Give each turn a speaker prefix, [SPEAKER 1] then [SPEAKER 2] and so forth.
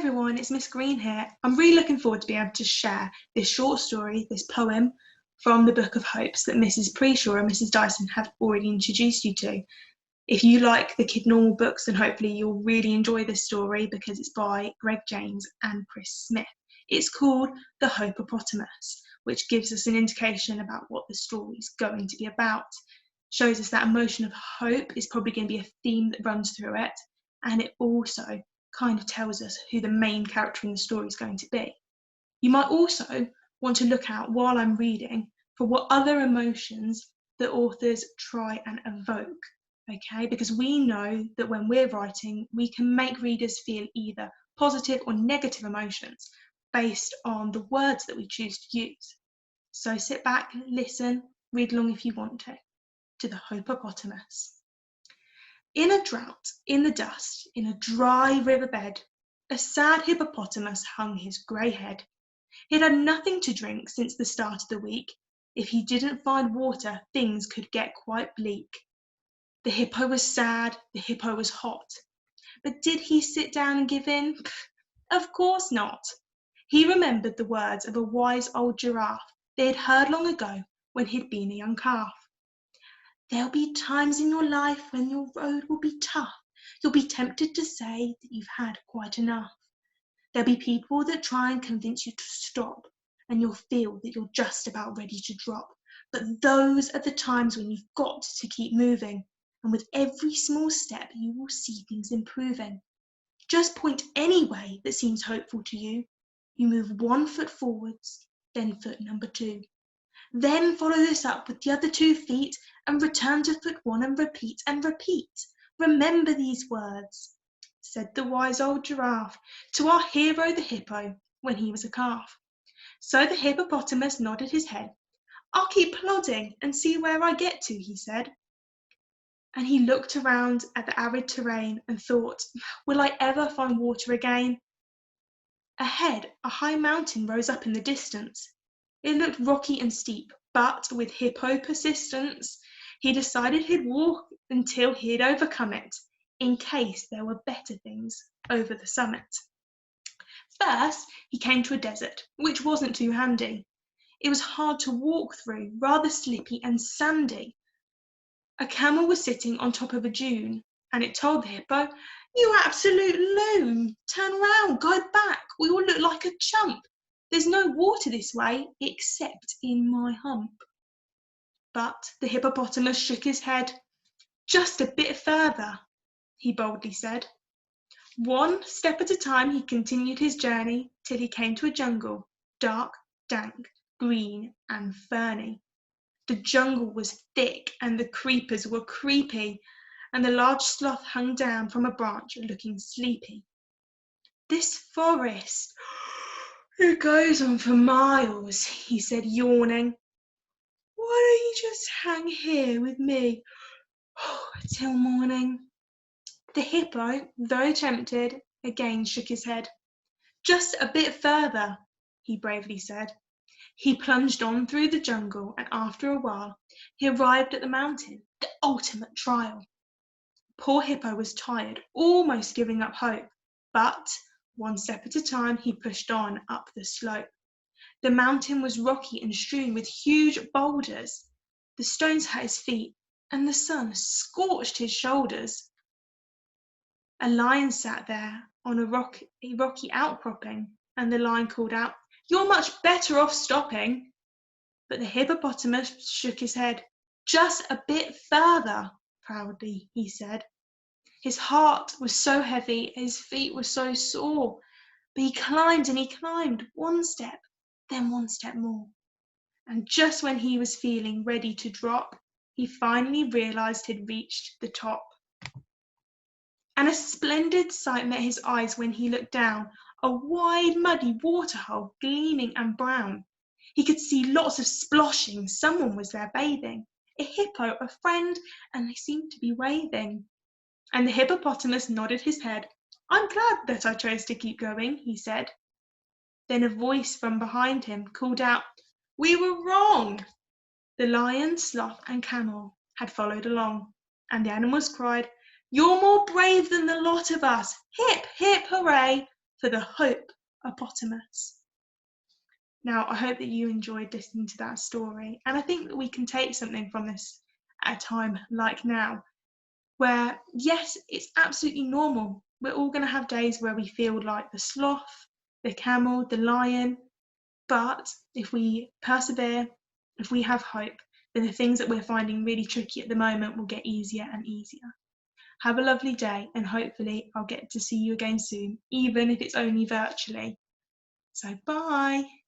[SPEAKER 1] everyone, it's Miss Green here. I'm really looking forward to being able to share this short story, this poem from the Book of Hopes that Mrs. Preshaw and Mrs. Dyson have already introduced you to. If you like the Kid Normal books, then hopefully you'll really enjoy this story because it's by Greg James and Chris Smith. It's called The Hope-o-potamus, which gives us an indication about what the story's going to be about. Shows us that emotion of hope is probably going to be a theme that runs through it, and it also kind of tells us who the main character in the story is going to be. You might also want to look out while I'm reading for what other emotions the authors try and evoke, okay? Because we know that when we're writing, we can make readers feel either positive or negative emotions based on the words that we choose to use. So sit back, listen, read along if you want to The Hope-o-potamus. In a drought, in the dust, in a dry riverbed, a sad hippopotamus hung his grey head. He'd had nothing to drink since the start of the week. If he didn't find water, things could get quite bleak. The hippo was sad, the hippo was hot. But did he sit down and give in? Of course not. He remembered the words of a wise old giraffe they had heard long ago when he'd been a young calf. There'll be times in your life when your road will be tough. You'll be tempted to say that you've had quite enough. There'll be people that try and convince you to stop, and you'll feel that you're just about ready to drop. But those are the times when you've got to keep moving, and with every small step you will see things improving. Just point any way that seems hopeful to you. You move 1 foot forwards, then foot number 2. Then follow this up with the other 2 feet and return to foot 1 and repeat and repeat. Remember these words, said the wise old giraffe to our hero the hippo when he was a calf. So the hippopotamus nodded his head. I'll keep plodding and see where I get to, he said. And he looked around at the arid terrain and thought, will I ever find water again? Ahead, a high mountain rose up in the distance. It looked rocky and steep, but with hippo persistence, he decided he'd walk until he'd overcome it, in case there were better things over the summit. First, he came to a desert, which wasn't too handy. It was hard to walk through, rather slippy and sandy. A camel was sitting on top of a dune, and it told the hippo, "You absolute loon! Turn round, go back, we all look like a chump. There's no water this way, except in my hump." But the hippopotamus shook his head. "Just a bit further," he boldly said. 1 step at a time he continued his journey till he came to a jungle, dark, dank, green and ferny. The jungle was thick and the creepers were creepy, and the large sloth hung down from a branch looking sleepy. This forest, it goes on for miles, he said, yawning. Why don't you just hang here with me till morning? The hippo, though tempted, again shook his head. Just a bit further, he bravely said. He plunged on through the jungle, and after a while he arrived at the mountain, the ultimate trial. Poor hippo was tired, almost giving up hope, but 1 step at a time he pushed on up the slope. The mountain was rocky and strewn with huge boulders. The stones hurt his feet, and the sun scorched his shoulders. A lion sat there on a rocky outcropping, and the lion called out, "You're much better off stopping." But the hippopotamus shook his head. "Just a bit further," proudly he said. His heart was so heavy, his feet were so sore, but he climbed and he climbed, 1 step, then 1 step more. And just when he was feeling ready to drop, he finally realized he'd reached the top. And a splendid sight met his eyes when he looked down, a wide muddy waterhole gleaming and brown. He could see lots of sploshing, someone was there bathing, a hippo, a friend, and they seemed to be waving. And the hippopotamus nodded his head. "I'm glad that I chose to keep going," he said. Then a voice from behind him called out, "We were wrong!" The lion, sloth and camel had followed along, and the animals cried, "You're more brave than the lot of us! Hip, hip, hooray! for the Hope-o-potamus. Now, I hope that you enjoyed listening to that story, and I think that we can take something from this at a time like now, where, yes, it's absolutely normal. We're all going to have days where we feel like the sloth, the camel, the lion, but if we persevere, if we have hope, then the things that we're finding really tricky at the moment will get easier and easier. Have a lovely day, and hopefully I'll get to see you again soon, even if it's only virtually. So bye.